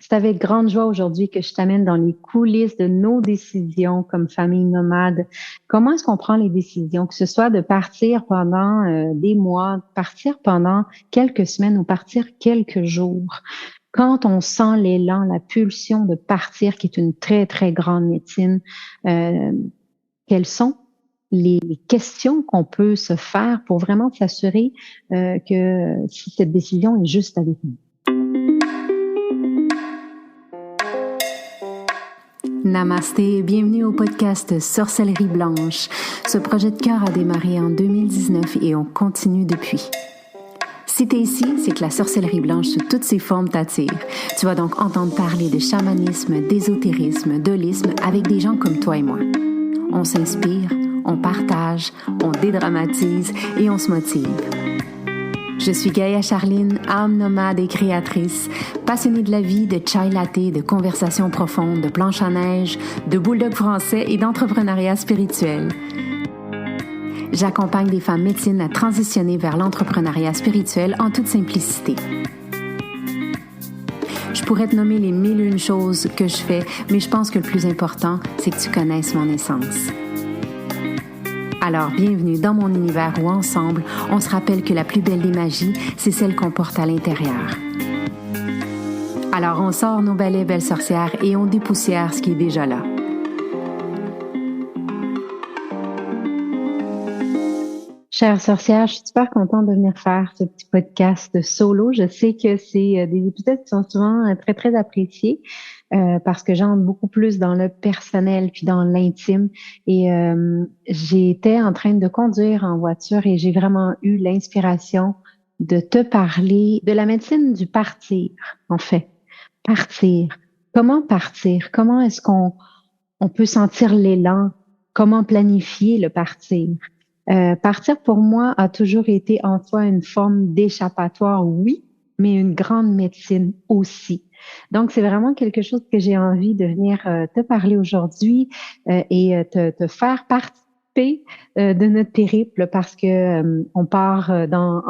C'est avec grande joie aujourd'hui que je t'amène dans les coulisses de nos décisions comme famille nomade. Comment est-ce qu'on prend les décisions, que ce soit de partir pendant des mois, partir pendant quelques semaines ou partir quelques jours. Quand on sent l'élan, la pulsion de partir, qui est une très, très grande médecine, euh, quelles sont les questions qu'on peut se faire pour vraiment s'assurer que si cette décision est juste avec nous? Namasté et bienvenue au podcast Sorcellerie Blanche. Ce projet de cœur a démarré en 2019 et on continue depuis. Si t'es ici, c'est que la sorcellerie blanche sous toutes ses formes t'attire. Tu vas donc entendre parler de chamanisme, d'ésotérisme, d'holisme avec des gens comme toi et moi. On s'inspire, on partage, on dédramatise et on se motive. Je suis Gaïa Charline, âme nomade et créatrice, passionnée de la vie, de chai latte, de conversations profondes, de planches à neige, de bulldog français et d'entrepreneuriat spirituel. J'accompagne des femmes médecines à transitionner vers l'entrepreneuriat spirituel en toute simplicité. Je pourrais te nommer les 1001 choses que je fais, mais je pense que le plus important, c'est que tu connaisses mon essence. Alors, bienvenue dans mon univers où ensemble, on se rappelle que la plus belle des magies, c'est celle qu'on porte à l'intérieur. Alors, on sort nos balais belles sorcières et on dépoussière ce qui est déjà là. Chère sorcière, je suis super contente de venir faire ce petit podcast solo. Je sais que c'est des épisodes qui sont souvent très, très appréciés parce que j'entre beaucoup plus dans le personnel puis dans l'intime. Et j'étais en train de conduire en voiture et j'ai vraiment eu l'inspiration de te parler de la médecine du partir, en fait. Partir. Comment partir? Comment est-ce qu'on peut sentir l'élan? Comment planifier le partir? Partir pour moi a toujours été en soi une forme d'échappatoire, oui, mais une grande médecine aussi. Donc, c'est vraiment quelque chose que j'ai envie de venir te parler aujourd'hui et te faire participer de notre périple parce que on part dans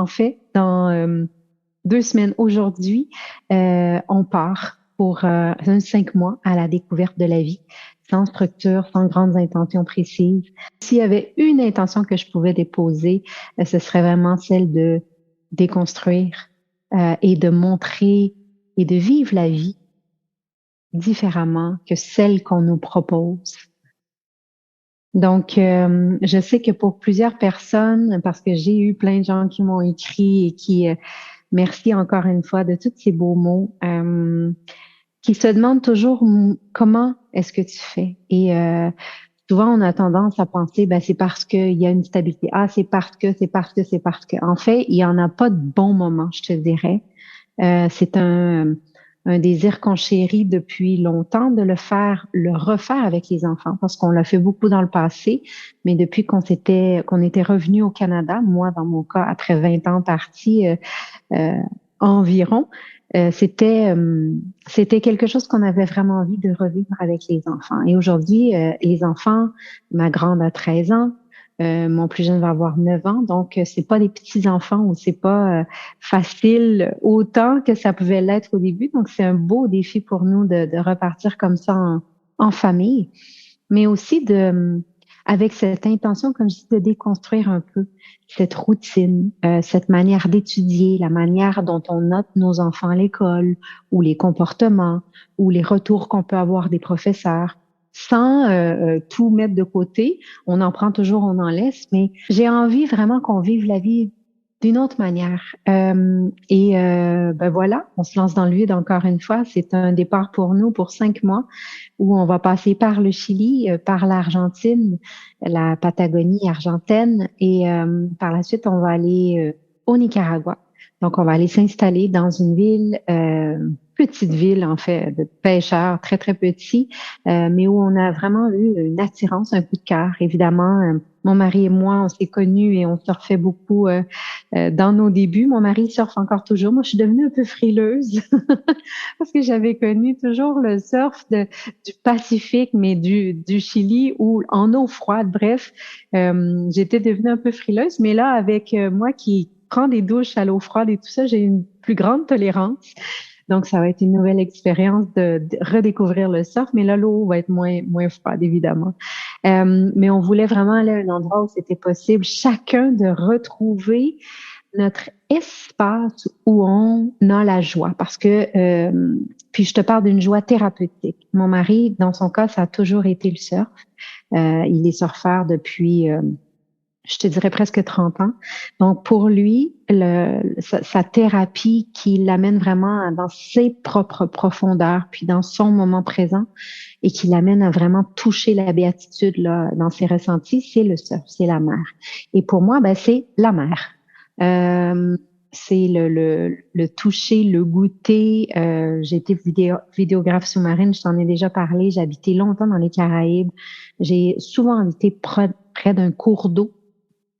2 semaines aujourd'hui, on part pour 5 mois à la découverte de la vie, sans structure, sans grandes intentions précises. S'il y avait une intention que je pouvais déposer, ce serait vraiment celle de déconstruire et de montrer et de vivre la vie différemment que celle qu'on nous propose. Donc, je sais que pour plusieurs personnes, parce que j'ai eu plein de gens qui m'ont écrit et qui, merci encore une fois de tous ces beaux mots, qui se demandent toujours comment est-ce que tu fais. Et souvent, on a tendance à penser, ben, c'est parce qu'il y a une stabilité. Ah, c'est parce que, c'est parce que, c'est parce que. En fait, il y en a pas de bon moment, je te dirais. C'est un désir qu'on chérit depuis longtemps de le refaire avec les enfants, parce qu'on l'a fait beaucoup dans le passé, mais depuis qu'on était revenu au Canada, moi, dans mon cas, après 20 ans parti euh, environ, c'était quelque chose qu'on avait vraiment envie de revivre avec les enfants. Et aujourd'hui, les enfants, ma grande a 13 ans, mon plus jeune va avoir 9 ans, donc c'est pas des petits enfants ou c'est pas facile autant que ça pouvait l'être au début. Donc c'est un beau défi pour nous de repartir comme ça en famille, mais aussi avec cette intention, comme je dis, de déconstruire un peu cette routine, cette manière d'étudier, la manière dont on note nos enfants à l'école, ou les comportements, ou les retours qu'on peut avoir des professeurs, sans tout mettre de côté. On en prend toujours, on en laisse, mais j'ai envie vraiment qu'on vive la vie d'une autre manière. Ben voilà, on se lance dans le vide encore une fois. C'est un départ pour nous pour 5 mois où on va passer par le Chili, par l'Argentine, la Patagonie argentine et par la suite, on va aller au Nicaragua. Donc, on va aller s'installer dans une ville, petite ville en fait, de pêcheurs, très, très petit, mais où on a vraiment eu une attirance, un coup de cœur. Évidemment, mon mari et moi, on s'est connus et on surfait beaucoup dans nos débuts. Mon mari surfe encore toujours. Moi, je suis devenue un peu frileuse parce que j'avais connu toujours le surf du Pacifique, mais du Chili ou en eau froide. Bref, j'étais devenue un peu frileuse, mais là, avec moi qui prends des douches à l'eau froide et tout ça, j'ai une plus grande tolérance. Donc, ça va être une nouvelle expérience de redécouvrir le surf, mais là, l'eau va être moins froide, évidemment. Mais on voulait vraiment aller à un endroit où c'était possible, chacun de retrouver notre espace où on a la joie. Parce que, puis je te parle d'une joie thérapeutique. Mon mari, dans son cas, ça a toujours été le surf. Il est surfeur depuis, je te dirais presque 30 ans. Donc, pour lui, sa thérapie qui l'amène vraiment dans ses propres profondeurs, puis dans son moment présent, et qui l'amène à vraiment toucher la béatitude là, dans ses ressentis, c'est le surf, c'est la mer. Et pour moi, ben, c'est la mer. Euh, c'est le toucher, le goûter. J'ai été vidéographe sous-marine, je t'en ai déjà parlé. J'ai habité longtemps dans les Caraïbes. J'ai souvent habité près d'un cours d'eau.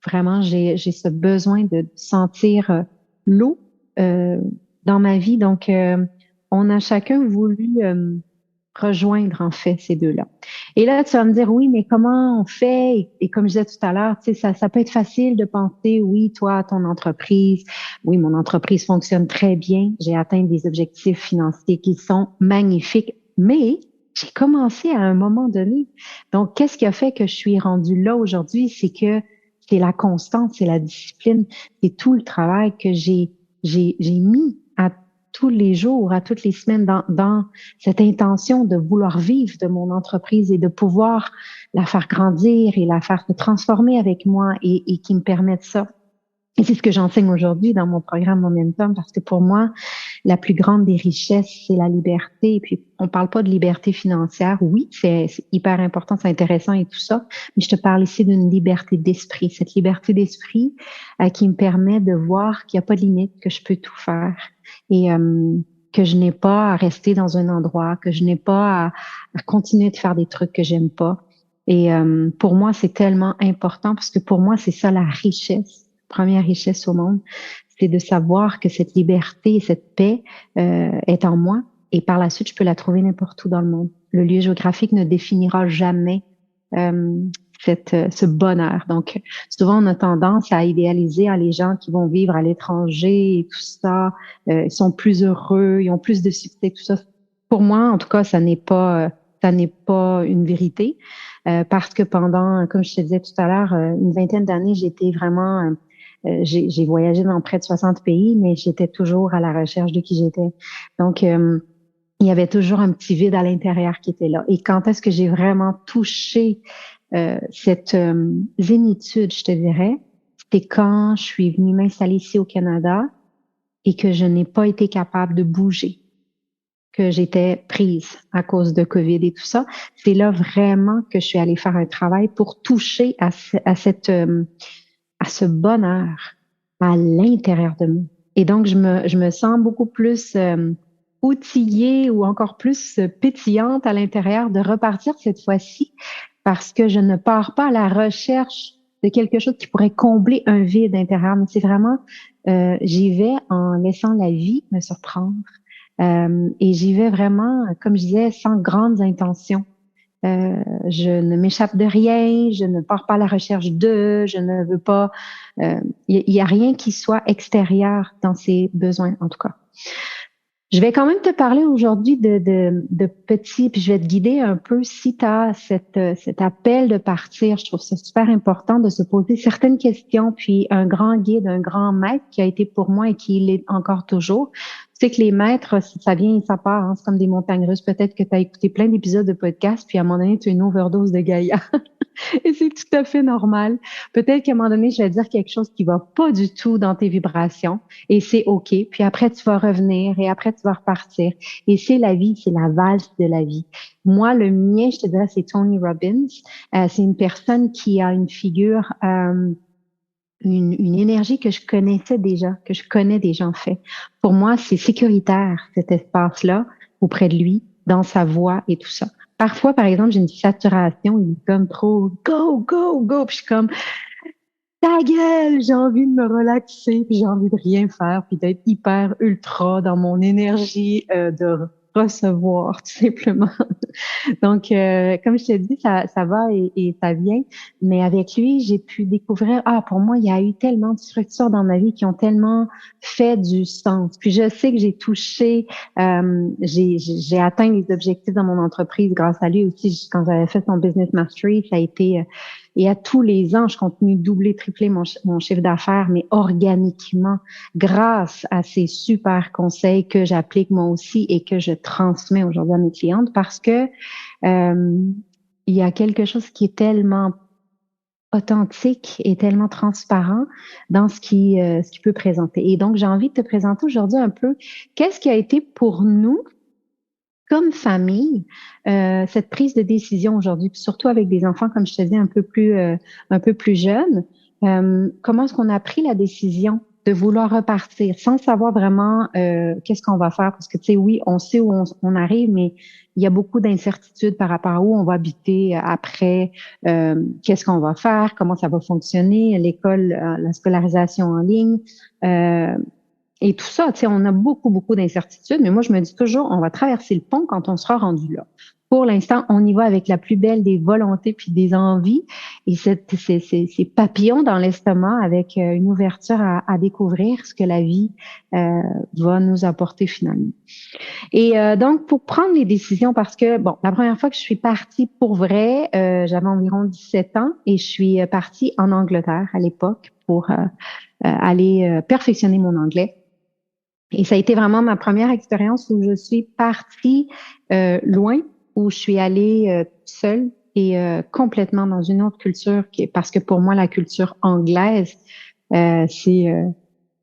Vraiment, j'ai ce besoin de sentir l'eau euh, dans ma vie. Donc, on a chacun voulu rejoindre en fait ces deux-là. Et là, tu vas me dire, oui, mais comment on fait? Et comme je disais tout à l'heure, tu sais, ça peut être facile de penser, oui, toi, ton entreprise, oui, mon entreprise fonctionne très bien, j'ai atteint des objectifs financiers qui sont magnifiques, mais j'ai commencé à un moment donné. Donc, qu'est-ce qui a fait que je suis rendue là aujourd'hui? C'est que c'est la constance, c'est la discipline, c'est tout le travail que j'ai mis à tous les jours, à toutes les semaines dans cette intention de vouloir vivre de mon entreprise et de pouvoir la faire grandir et la faire se transformer avec moi et qui me permette ça. Et c'est ce que j'enseigne aujourd'hui dans mon programme Momentum parce que pour moi, la plus grande des richesses, c'est la liberté. Et puis, on parle pas de liberté financière. Oui, c'est hyper important, c'est intéressant et tout ça. Mais je te parle ici d'une liberté d'esprit. Cette liberté d'esprit qui me permet de voir qu'il n'y a pas de limite, que je peux tout faire. Et que je n'ai pas à rester dans un endroit, que je n'ai pas à continuer de faire des trucs que j'aime pas. Et pour moi, c'est tellement important parce que pour moi, c'est ça la richesse, première richesse au monde, c'est de savoir que cette liberté et cette paix est en moi. Et par la suite, je peux la trouver n'importe où dans le monde. Le lieu géographique ne définira jamais euh, ce bonheur. Donc, souvent, on a tendance à idéaliser les gens qui vont vivre à l'étranger et tout ça. Ils sont plus heureux, ils ont plus de succès, tout ça. Pour moi, en tout cas, ça n'est pas une vérité. Parce que pendant, comme je te disais tout à l'heure, une vingtaine d'années, j'étais vraiment j'ai voyagé dans près de 60 pays, mais j'étais toujours à la recherche de qui j'étais. Donc, il y avait toujours un petit vide à l'intérieur qui était là. Et quand est-ce que j'ai vraiment touché cette zénitude, je te dirais, c'était quand je suis venue m'installer ici au Canada et que je n'ai pas été capable de bouger, que j'étais prise à cause de COVID et tout ça. C'est là vraiment que je suis allée faire un travail pour toucher à ce bonheur à l'intérieur de moi. Et donc, je me sens beaucoup plus outillée ou encore plus pétillante à l'intérieur de repartir cette fois-ci parce que je ne pars pas à la recherche de quelque chose qui pourrait combler un vide intérieur, mais c'est vraiment, j'y vais en laissant la vie me surprendre. Et j'y vais vraiment, comme je disais, sans grandes intentions. Je ne m'échappe de rien, je ne pars pas à la recherche de, je ne veux pas. Il y a rien qui soit extérieur dans ses besoins, en tout cas. Je vais quand même te parler aujourd'hui de petits, puis je vais te guider un peu si tu as cet appel de partir. Je trouve ça super important de se poser certaines questions, puis un grand guide, un grand maître qui a été pour moi et qui l'est encore toujours. Tu sais que les maîtres, ça vient et ça part, hein, c'est comme des montagnes russes. Peut-être que tu as écouté plein d'épisodes de podcast, puis à un moment donné, tu as une overdose de Gaïa. Et c'est tout à fait normal. Peut-être qu'à un moment donné, je vais dire quelque chose qui va pas du tout dans tes vibrations et c'est OK. Puis après, tu vas revenir et après, tu vas repartir. Et c'est la vie, c'est la valse de la vie. Moi, le mien, je te dirais, c'est Tony Robbins. C'est une personne qui a une figure, une énergie que je connaissais déjà, que je connais déjà en fait. Pour moi, c'est sécuritaire, cet espace-là, auprès de lui, dans sa voix et tout ça. Parfois, par exemple, j'ai une saturation, il est comme trop go, go, go, puis je suis comme ta gueule, j'ai envie de me relaxer, puis j'ai envie de rien faire, puis d'être hyper ultra dans mon énergie recevoir, tout simplement. Donc, comme je te dis, ça va et ça vient. Mais avec lui, j'ai pu découvrir, pour moi, il y a eu tellement de structures dans ma vie qui ont tellement fait du sens. Puis je sais que j'ai touché, j'ai atteint les objectifs dans mon entreprise grâce à lui aussi. Quand j'avais fait son Business Mastery, ça a été, et à tous les ans, je continue de doubler, tripler mon chiffre d'affaires, mais organiquement, grâce à ces super conseils que j'applique moi aussi et que je transmets aujourd'hui à mes clientes parce que il y a quelque chose qui est tellement authentique et tellement transparent dans ce qui peut présenter. Et donc, j'ai envie de te présenter aujourd'hui un peu qu'est-ce qui a été pour nous, comme famille, cette prise de décision aujourd'hui, puis surtout avec des enfants, comme je te dis, un peu plus jeunes. Comment est-ce qu'on a pris la décision de vouloir repartir sans savoir vraiment qu'est-ce qu'on va faire? Parce que, tu sais, oui, on sait où on arrive, mais il y a beaucoup d'incertitudes par rapport à où on va habiter après, qu'est-ce qu'on va faire, comment ça va fonctionner, l'école, la scolarisation en ligne. Et tout ça, tu sais, on a beaucoup, beaucoup d'incertitudes, mais moi, je me dis toujours, on va traverser le pont quand on sera rendu là. Pour l'instant, on y va avec la plus belle des volontés puis des envies et ces papillons dans l'estomac avec une ouverture à découvrir ce que la vie va nous apporter finalement. Et donc, pour prendre les décisions, parce que, bon, la première fois que je suis partie pour vrai, j'avais environ 17 ans et je suis partie en Angleterre à l'époque pour aller perfectionner mon anglais. Et ça a été vraiment ma première expérience où je suis partie loin, où je suis allée seule et complètement dans une autre culture, parce que pour moi, la culture anglaise, il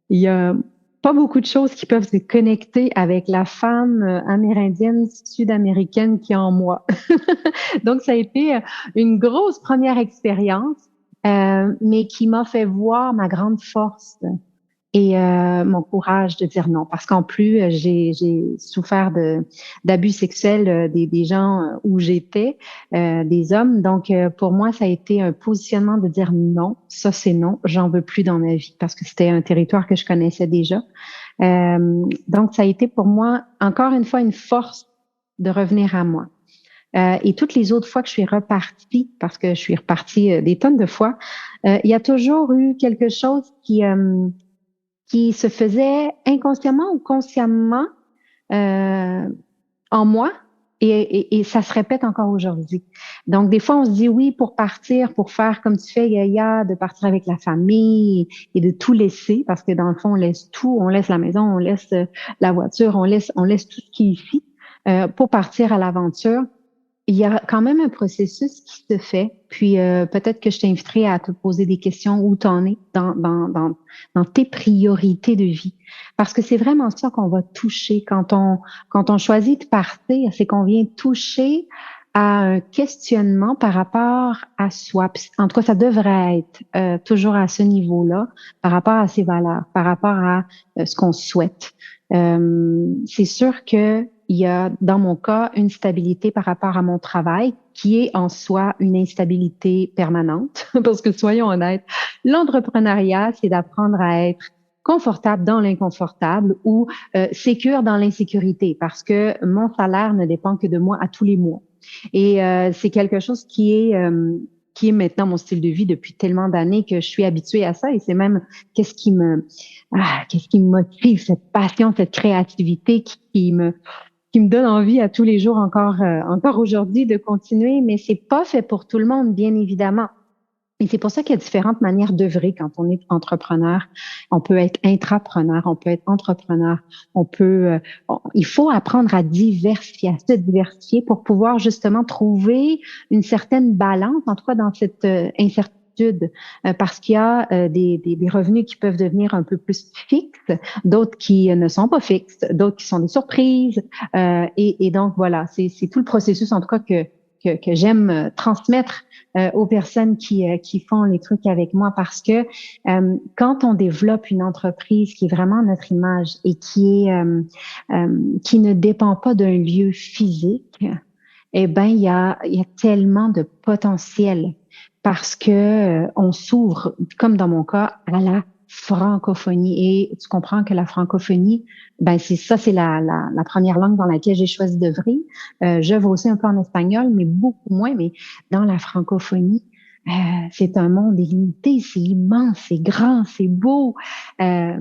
y a pas beaucoup de choses qui peuvent se connecter avec la femme amérindienne, sud-américaine qui est en moi. Donc, ça a été une grosse première expérience, mais qui m'a fait voir ma grande force et mon courage de dire non. Parce qu'en plus, j'ai souffert d'abus sexuels des gens où j'étais, des hommes. Donc, pour moi, ça a été un positionnement de dire non, ça c'est non, j'en veux plus dans ma vie parce que c'était un territoire que je connaissais déjà. Donc, ça a été pour moi, encore une fois, une force de revenir à moi. Et toutes les autres fois que je suis repartie, parce que je suis repartie des tonnes de fois, il y a toujours eu quelque chose qui se faisait inconsciemment ou consciemment euh, en moi et ça se répète encore aujourd'hui. Donc, des fois, on se dit oui pour partir, pour faire comme tu fais, Yaya, de partir avec la famille et de tout laisser, parce que dans le fond, on laisse tout, on laisse la maison, on laisse la voiture, on laisse tout ce qui est ici pour partir à l'aventure. Il y a quand même un processus qui se fait, puis peut-être que je t'inviterai à te poser des questions où tu en es dans tes priorités de vie. Parce que c'est vraiment ça qu'on va toucher quand on choisit de partir, c'est qu'on vient toucher à un questionnement par rapport à soi. Puis, en tout cas, ça devrait être toujours à ce niveau-là, par rapport à ses valeurs, par rapport à ce qu'on souhaite. C'est sûr que il y a, dans mon cas, une stabilité par rapport à mon travail qui est en soi une instabilité permanente. Parce que soyons honnêtes, l'entrepreneuriat, c'est d'apprendre à être confortable dans l'inconfortable ou sécure dans l'insécurité parce que mon salaire ne dépend que de moi à tous les mois. Et c'est quelque chose qui est maintenant mon style de vie depuis tellement d'années que je suis habituée à ça et c'est même qu'est-ce qu'est-ce qui me motive, cette passion, cette créativité qui me donne envie à tous les jours encore aujourd'hui de continuer, mais c'est pas fait pour tout le monde, bien évidemment. Et c'est pour ça qu'il y a différentes manières d'œuvrer quand on est entrepreneur. On peut être intrapreneur, on peut être entrepreneur, il faut apprendre à diversifier, à se diversifier pour pouvoir justement trouver une certaine balance, en tout cas dans cette incertitude, parce qu'il y a des revenus qui peuvent devenir un peu plus fixes, d'autres qui ne sont pas fixes, d'autres qui sont des surprises, et donc voilà, c'est tout le processus en tout cas que j'aime transmettre aux personnes qui font les trucs avec moi parce que quand on développe une entreprise qui est vraiment notre image et qui ne dépend pas d'un lieu physique, eh ben il y a tellement de potentiel parce que on s'ouvre, comme dans mon cas, à la francophonie. Et tu comprends que la francophonie, ben c'est la première langue dans laquelle j'ai choisi d'œuvrer. J'œuvre aussi un peu en espagnol, mais beaucoup moins. Mais dans la francophonie, c'est un monde illimité, c'est immense, c'est grand, c'est beau. Euh,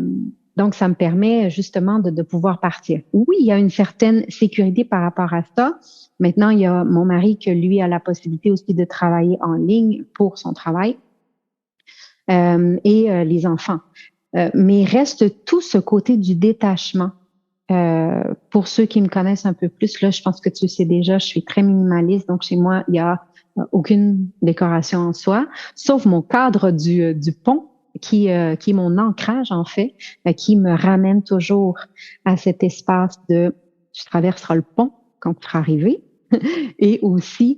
donc, ça me permet justement de pouvoir partir. Oui, il y a une certaine sécurité par rapport à ça. Maintenant, il y a mon mari que lui a la possibilité aussi de travailler en ligne pour son travail et les enfants. Mais reste tout ce côté du détachement. Pour ceux qui me connaissent un peu plus, là, je pense que tu le sais déjà, je suis très minimaliste. Donc, chez moi, il y a aucune décoration en soi, sauf mon cadre du pont qui est mon ancrage, en fait, qui me ramène toujours à cet espace de tu traverseras le pont quand tu seras arrivé et aussi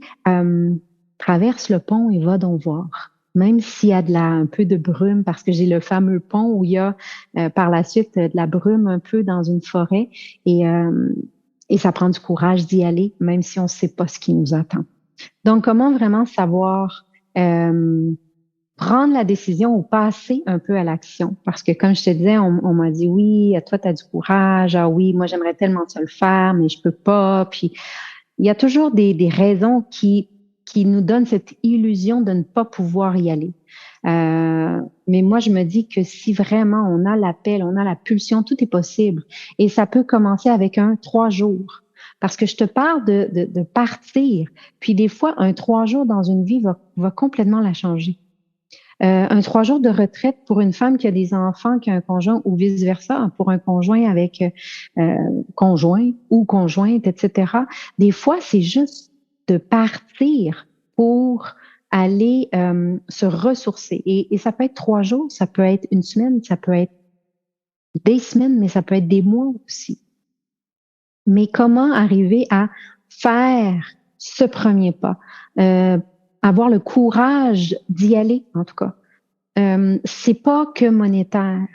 traverse le pont et va donc voir. Même s'il y a un peu de brume, parce que j'ai le fameux pont où il y a par la suite de la brume un peu dans une forêt et, euh, et ça prend du courage d'y aller, même si on ne sait pas ce qui nous attend. Donc, comment vraiment savoir euh, prendre la décision ou passer un peu à l'action? Parce que comme je te disais, on m'a dit oui, toi, tu as du courage, ah oui, moi, j'aimerais tellement ça le faire, mais je peux pas. Puis, il y a toujours des raisons qui nous donnent cette illusion de ne pas pouvoir y aller. Mais moi, je me dis que si vraiment on a l'appel, on a la pulsion, tout est possible. Et ça peut commencer avec 3 jours. Parce que je te parle de partir. Puis des fois, 3 jours dans une vie va complètement la changer. 3 jours de retraite pour une femme qui a des enfants, qui a un conjoint ou vice-versa, pour un conjoint avec conjoint ou conjointe, etc. Des fois, c'est juste de partir pour aller se ressourcer. Et ça peut être 3 jours, ça peut être une semaine, ça peut être des semaines, mais ça peut être des mois aussi. Mais comment arriver à faire ce premier pas? Avoir le courage d'y aller, en tout cas. C'est pas que monétaire.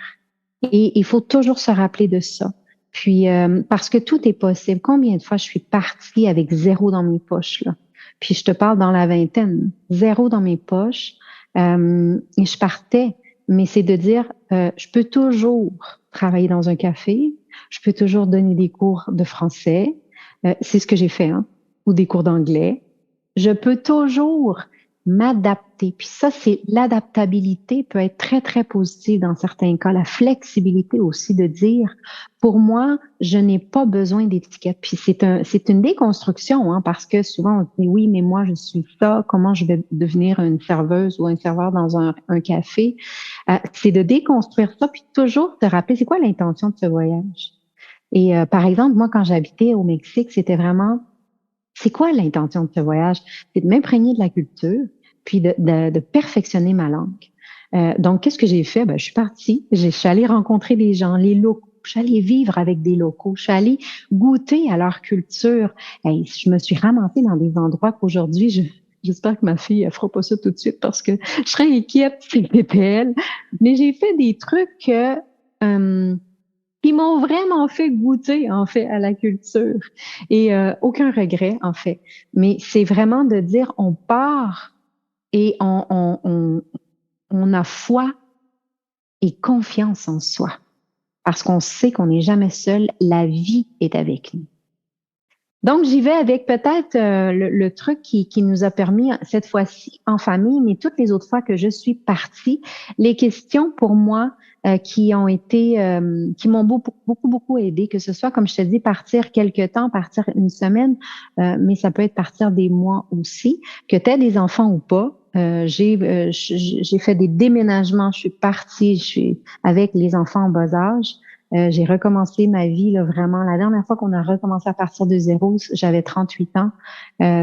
Et il faut toujours se rappeler de ça. Puis, parce que tout est possible. Combien de fois je suis partie avec 0 dans mes poches, là? Puis, je te parle dans la vingtaine. 0 dans mes poches. Et je partais. Mais c'est de dire, je peux toujours travailler dans un café. Je peux toujours donner des cours de français. C'est ce que j'ai fait, hein, ou des cours d'anglais. Je peux toujours m'adapter. Puis ça, c'est l'adaptabilité peut être très, très positive dans certains cas. La flexibilité aussi de dire, pour moi, je n'ai pas besoin d'étiquette. Puis c'est une déconstruction, hein, parce que souvent on se dit, oui, mais moi, je suis ça. Comment je vais devenir une serveuse ou un serveur dans un café? C'est de déconstruire ça, puis toujours te rappeler, c'est quoi l'intention de ce voyage? Et par exemple, moi, quand j'habitais au Mexique, c'était vraiment c'est quoi l'intention de ce voyage? C'est de m'imprégner de la culture, puis de perfectionner ma langue. Donc, qu'est-ce que j'ai fait? Ben, je suis partie, je suis allée rencontrer des gens, les locaux. Je suis allée vivre avec des locaux. Je suis allée goûter à leur culture. Et je me suis ramassée dans des endroits qu'aujourd'hui, j'espère que ma fille ne fera pas ça tout de suite parce que je serais inquiète si c'était elle. Mais j'ai fait des trucs qui m'ont vraiment fait goûter, en fait, à la culture. Et aucun regret, en fait. Mais c'est vraiment de dire, on part et on a foi et confiance en soi. Parce qu'on sait qu'on n'est jamais seul, la vie est avec nous. Donc, j'y vais avec peut-être le truc qui nous a permis, cette fois-ci, en famille, mais toutes les autres fois que je suis partie, les questions pour moi qui ont été, qui m'ont beaucoup aidé, que ce soit, comme je te dis, partir quelque temps, partir une semaine, mais ça peut être partir des mois aussi, que tu aies des enfants ou pas. J'ai fait des déménagements, je suis partie, je suis avec les enfants en bas âge. J'ai recommencé ma vie là, vraiment. La dernière fois qu'on a recommencé à partir de 0, j'avais 38 ans.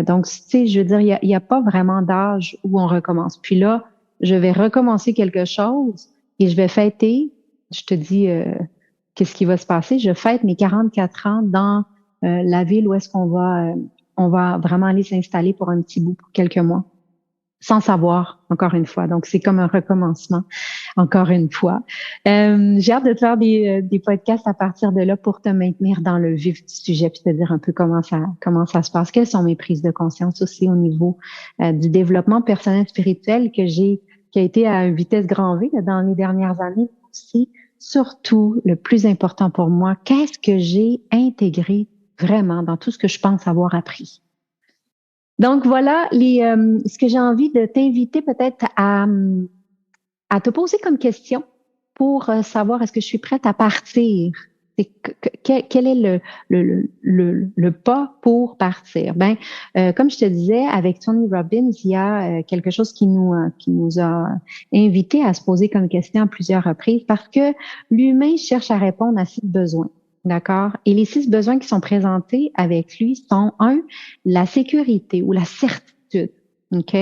Donc, tu sais, je veux dire, il y a pas vraiment d'âge où on recommence. Puis là, je vais recommencer quelque chose et je vais fêter. Je te dis, qu'est-ce qui va se passer? Je fête mes 44 ans dans la ville où est-ce on va vraiment aller s'installer pour un petit bout, pour quelques mois. Sans savoir, encore une fois. Donc, c'est comme un recommencement, encore une fois. J'ai hâte de te faire des podcasts à partir de là pour te maintenir dans le vif du sujet puis te dire un peu comment ça se passe. Quelles sont mes prises de conscience aussi au niveau du développement personnel spirituel qui a été à une vitesse grand V dans les dernières années. aussi, surtout, le plus important pour moi, qu'est-ce que j'ai intégré vraiment dans tout ce que je pense avoir appris. Donc voilà ce que j'ai envie de t'inviter peut-être à te poser comme question pour savoir est-ce que je suis prête à partir. Quel est le pas pour partir? Comme je te disais, avec Tony Robbins, il y a quelque chose qui nous a invités à se poser comme question à plusieurs reprises parce que l'humain cherche à répondre à 6 besoins. D'accord? Et les 6 besoins qui sont présentés avec lui sont, la sécurité ou la certitude. OK?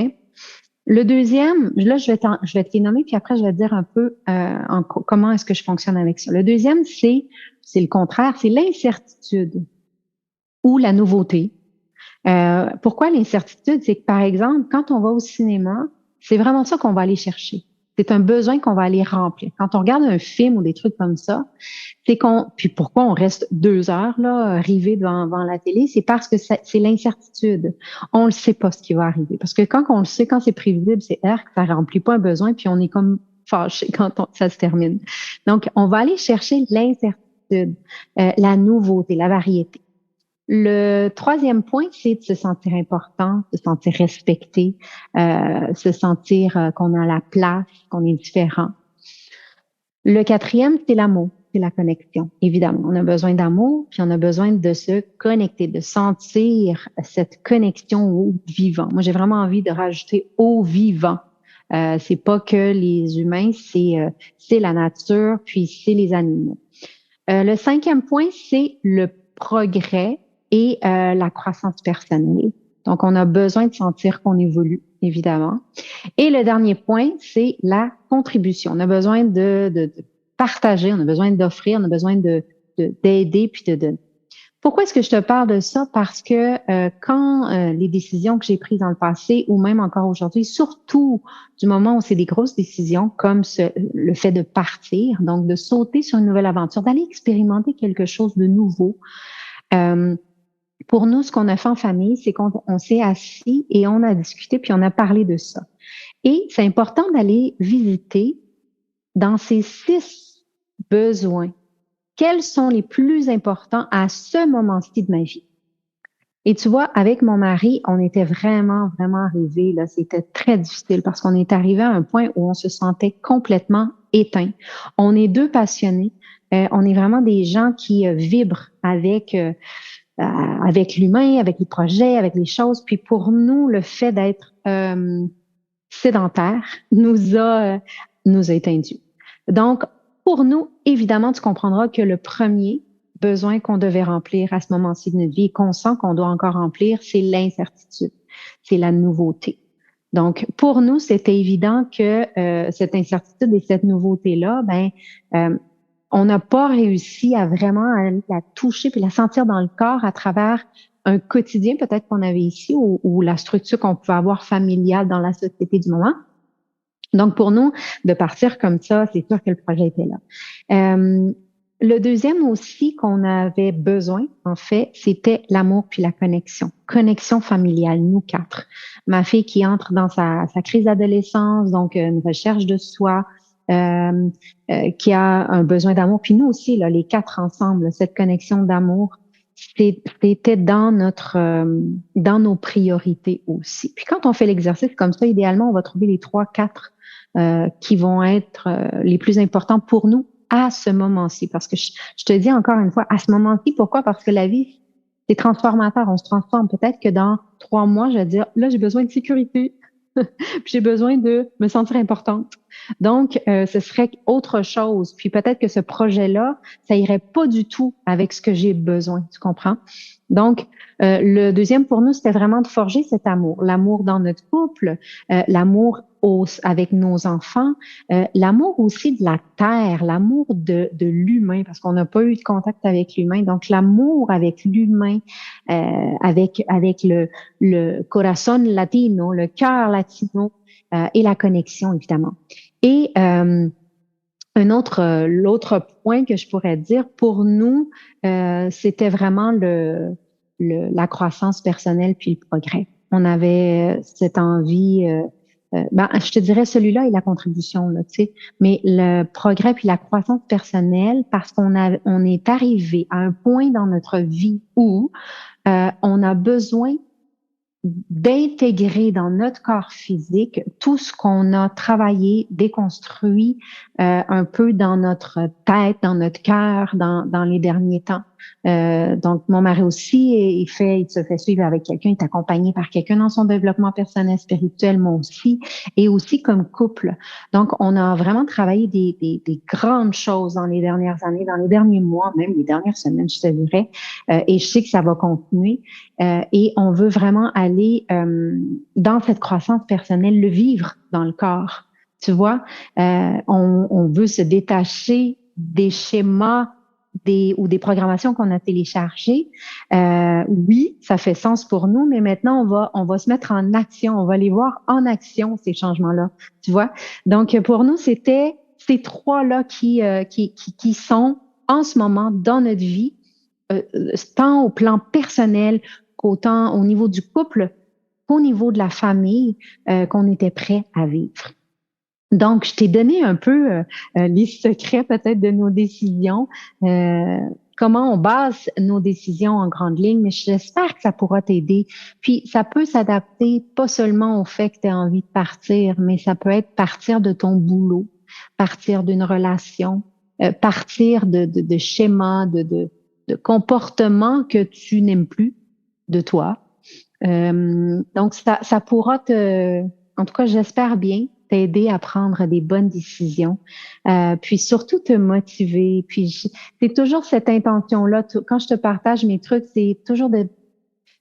Le deuxième, là, je vais te les nommer, puis après, je vais te dire un peu comment est-ce que je fonctionne avec ça. Le deuxième, c'est le contraire, c'est l'incertitude ou la nouveauté. Pourquoi l'incertitude? C'est que, par exemple, quand on va au cinéma, c'est vraiment ça qu'on va aller chercher. C'est un besoin qu'on va aller remplir. Quand on regarde un film ou des trucs comme ça, puis pourquoi on reste 2 heures là, rivés devant la télé, c'est parce que c'est l'incertitude. On ne sait pas ce qui va arriver. Parce que quand on le sait, quand c'est prévisible, c'est que ça remplit pas un besoin, puis on est comme fâché quand ça se termine. Donc, on va aller chercher l'incertitude, la nouveauté, la variété. Le troisième point, c'est de se sentir important, de se sentir respecté, se sentir qu'on a la place, qu'on est différent. Le quatrième, c'est l'amour, c'est la connexion. Évidemment, on a besoin d'amour, puis on a besoin de se connecter, de sentir cette connexion au vivant. Moi, j'ai vraiment envie de rajouter au vivant. C'est pas que les humains, c'est la nature, puis c'est les animaux. Le cinquième point, c'est le progrès et la croissance personnelle. Donc, on a besoin de sentir qu'on évolue, évidemment. Et le dernier point, c'est la contribution. On a besoin de partager, on a besoin d'offrir, on a besoin d'aider puis de donner. Pourquoi est-ce que je te parle de ça? Parce que quand les décisions que j'ai prises dans le passé ou même encore aujourd'hui, surtout du moment où c'est des grosses décisions comme le fait de partir, donc de sauter sur une nouvelle aventure, d'aller expérimenter quelque chose de nouveau. Pour nous, ce qu'on a fait en famille, c'est qu'on s'est assis et on a discuté puis on a parlé de ça. Et c'est important d'aller visiter dans ces 6 besoins, quels sont les plus importants à ce moment-ci de ma vie. Et tu vois, avec mon mari, on était vraiment, vraiment arrivés, là, c'était très difficile parce qu'on est arrivé à un point où on se sentait complètement éteint. On est 2 passionnés, on est vraiment des gens qui vibrent avec l'humain, avec les projets, avec les choses. Puis pour nous, le fait d'être sédentaire nous a éteindu. Donc, pour nous, évidemment, tu comprendras que le premier besoin qu'on devait remplir à ce moment-ci de notre vie et qu'on sent qu'on doit encore remplir, c'est l'incertitude, c'est la nouveauté. Donc, pour nous, c'était évident que cette incertitude et cette nouveauté-là, on n'a pas réussi à vraiment la toucher puis la sentir dans le corps à travers un quotidien peut-être qu'on avait ici ou la structure qu'on pouvait avoir familiale dans la société du moment. Donc, pour nous, de partir comme ça, c'est sûr que le projet était là. Le deuxième aussi qu'on avait besoin, en fait, c'était l'amour puis la connexion. Connexion familiale, nous 4. Ma fille qui entre dans sa crise d'adolescence, donc une recherche de soi, qui a un besoin d'amour. Puis nous aussi, là, les 4 ensemble, cette connexion d'amour, c'était dans nos priorités aussi. Puis quand on fait l'exercice comme ça, idéalement, on va trouver les 3, 4 qui vont être les plus importants pour nous à ce moment-ci. Parce que je te dis encore une fois, à ce moment-ci, pourquoi? Parce que la vie, c'est transformateur. On se transforme. Peut-être que dans 3 mois, je vais dire, là, j'ai besoin de sécurité. Puis j'ai besoin de me sentir importante. Donc, ce serait autre chose. Puis peut-être que ce projet-là, ça irait pas du tout avec ce que j'ai besoin. Tu comprends? Donc, le deuxième pour nous, c'était vraiment de forger cet amour. L'amour dans notre couple, l'amour avec nos enfants, l'amour aussi de la terre, l'amour de l'humain, parce qu'on n'a pas eu de contact avec l'humain. Donc, l'amour avec l'humain, avec le corazon latino, le cœur latino et la connexion, évidemment. Et l'autre point que je pourrais dire, pour nous, c'était vraiment la croissance personnelle puis le progrès. On avait cette envie je te dirais celui-là et la contribution, là, tu sais, mais le progrès puis la croissance personnelle, parce qu'on est arrivé à un point dans notre vie où on a besoin d'intégrer dans notre corps physique tout ce qu'on a travaillé, déconstruit un peu dans notre tête, dans notre cœur, dans les derniers temps. Donc, mon mari aussi, il se fait suivre avec quelqu'un, il est accompagné par quelqu'un dans son développement personnel, spirituel, moi aussi, et aussi comme couple. Donc, on a vraiment travaillé des grandes choses dans les dernières années, dans les derniers mois, même les dernières semaines, je te dirais, et je sais que ça va continuer. Et on veut vraiment aller dans cette croissance personnelle, le vivre dans le corps. Tu vois, on veut se détacher des schémas ou des programmations qu'on a téléchargées. Oui, ça fait sens pour nous, mais maintenant on va se mettre en action, on va les voir en action ces changements-là. Tu vois, donc pour nous c'était ces trois-là qui sont en ce moment dans notre vie, tant au plan personnel qu'autant au niveau du couple qu'au niveau de la famille, qu'on était prêt à vivre. Donc, je t'ai donné un peu les secrets peut-être de nos décisions, comment on base nos décisions en grande ligne, mais j'espère que ça pourra t'aider. Puis, ça peut s'adapter pas seulement au fait que tu as envie de partir, mais ça peut être partir de ton boulot, partir d'une relation, partir de schémas, de comportements que tu n'aimes plus de toi. Donc, ça pourra en tout cas, j'espère bien, t'aider à prendre des bonnes décisions, puis surtout te motiver. Puis c'est toujours cette intention-là. Quand je te partage mes trucs, c'est toujours de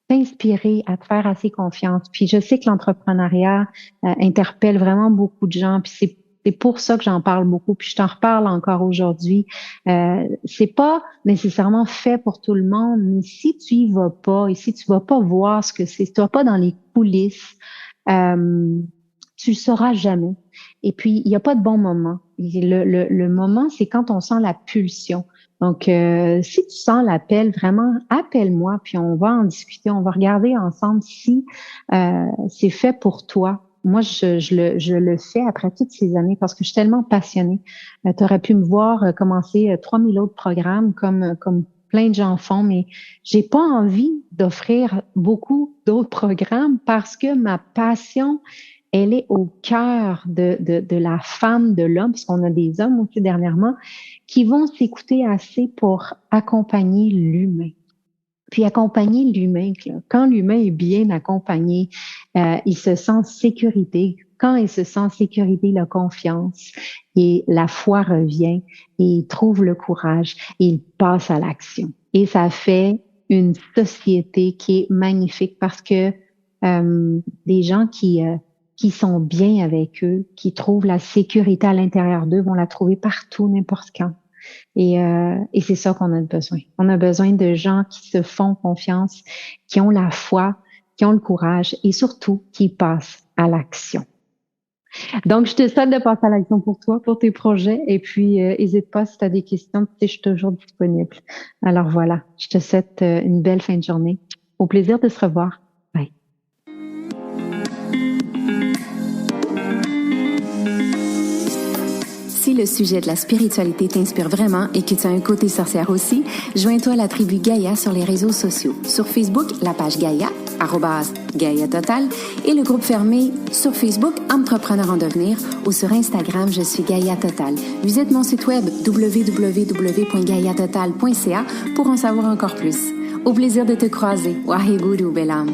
t'inspirer à te faire assez confiance. Puis je sais que l'entrepreneuriat interpelle vraiment beaucoup de gens. Puis c'est pour ça que j'en parle beaucoup. Puis je t'en reparle encore aujourd'hui. C'est pas nécessairement fait pour tout le monde, mais si tu y vas pas et si tu vas pas voir ce que c'est, si tu vas pas dans les coulisses, tu le sauras jamais. Et puis, il n'y a pas de bon moment. Le moment, c'est quand on sent la pulsion. Donc, si tu sens l'appel, vraiment, appelle-moi, puis on va en discuter, on va regarder ensemble si c'est fait pour toi. Moi, je le fais après toutes ces années parce que je suis tellement passionnée. Tu aurais pu me voir commencer 3000 autres programmes comme plein de gens font, mais j'ai pas envie d'offrir beaucoup d'autres programmes parce que ma passion, elle est au cœur de la femme, de l'homme, parce qu'on a des hommes aussi dernièrement, qui vont s'écouter assez pour accompagner l'humain. Puis accompagner l'humain, là, quand l'humain est bien accompagné, il se sent en sécurité. Quand il se sent en sécurité, il a confiance et la foi revient et il trouve le courage et il passe à l'action. Et ça fait une société qui est magnifique parce que des gens qui sont bien avec eux, qui trouvent la sécurité à l'intérieur d'eux, vont la trouver partout, n'importe quand. Et c'est ça qu'on a besoin. On a besoin de gens qui se font confiance, qui ont la foi, qui ont le courage et surtout qui passent à l'action. Donc, je te souhaite de passer à l'action pour toi, pour tes projets. Et puis, n'hésite pas si tu as des questions, tu sais, je suis toujours disponible. Alors voilà, je te souhaite une belle fin de journée. Au plaisir de se revoir. Bye. Si le sujet de la spiritualité t'inspire vraiment et que tu as un côté sorcière aussi, joins-toi à la tribu Gaïa sur les réseaux sociaux. Sur Facebook, la page Gaïa, @Gaïa Total, et le groupe fermé sur Facebook Entrepreneur en devenir, ou sur Instagram, je suis Gaïa Total. Visite mon site web www.gaiatotal.ca pour en savoir encore plus. Au plaisir de te croiser. Waheguru Belam.